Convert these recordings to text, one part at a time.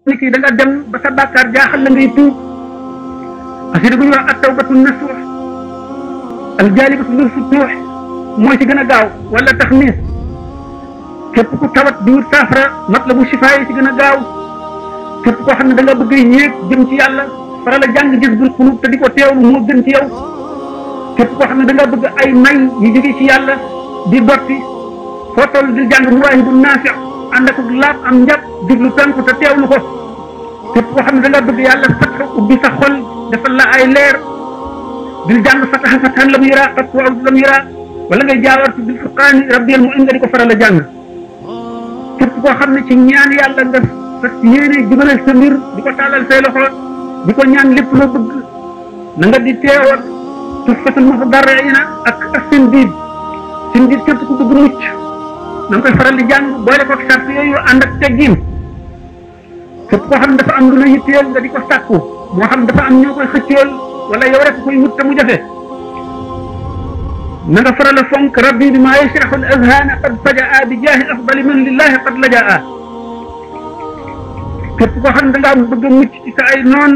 ni kii da nga dem ba sa bàkkaar jaaxal la ngay tuub xasida gu ñuy wax at-tawbatu nasuux al-jaalibatu lil futuux mooy ci gën a gaaw wala taxmiis képp ku tawat di wut saafara matlabu shifaa yi ci gën a gaaw képp koo xam ne da nga bëgg yéeg jëm ci yàlla faral a jàng Jazbul Quluub te di ko teewlu moo gën ci yow képp koo xam ne da nga bëgg ay may yu jóge ci yàlla di dotti foo toll di jàng Mawaahibun Naafi' ànd ak laab am njàpp diglu tànku te teewlu ko képp koo xam ne da nga bëgg yàlla fatxa ubbi sa xol defal la ay leer di jàng fataha fatahan lam yuraa qat wa lam yuraa wala ngay jaawartu bil furqaani rabbiyal mu'in nga di ko faral a jàng képp koo xam ne ci ñaan yàlla nga fas yéene jubalal sa mbir di ko tàllal say loxo di ko ñaan lépp loo bëgg na nga di teewal Tuhfatul Mutadarri'ina ak as-Sindiid Sindiid képp ku bëgg mucc na nga koy faral di jàng boole ko sart yooyu ànd ak teggin képp koo xam ne dafa am lu la yitteel nga di ko sàkku moo xam dafa am ñoo koy xëccool wala yow rek koy wut te mu jafe na nga faral a fonk rabbi bi maa yashrahu al-azhaana qad fajaa bi jaahi afdali man lillahi qad lajaa képp koo xam ne da ngaa bëgg a mucc ci sa ay noon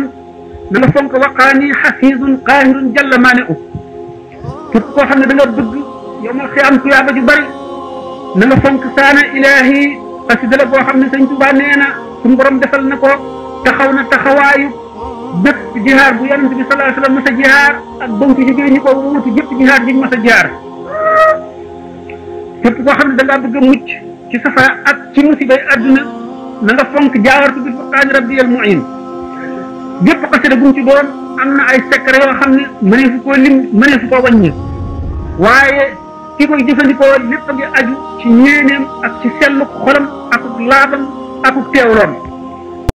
na nga fonk waqaani xafiizun qaahirun jalla maani'u képp koo xam ne da nga bëgg yow ma xiyam tuyaaba ju bari na nga fonk saana ilaahi xasida la boo xam ne sëñ Tuubaa nee na suñu borom defal na ko taxaw na taxawaayu bépp jihaar bu yonent bi sallallahu alayhi wa sallam mas a jihaar ak ba mu fi jógee ñu ko wuutu jëpp jihaar ji mas a jihaar képp koo xam ne da ngaa bëgg a mucc ci safara ak ci musibay àdduna na nga fonk jaawartu bil furqaani rabbiyal mu'in gépp xasida bu mu ci doon am na ay secret yoo xam ne mëneefu koo lim mëneefu koo wàññi waaye ki koy jëfandikoo lépp a ngi aju ci ñeeneem ak ci sellu xolam ak laabam ak teewloom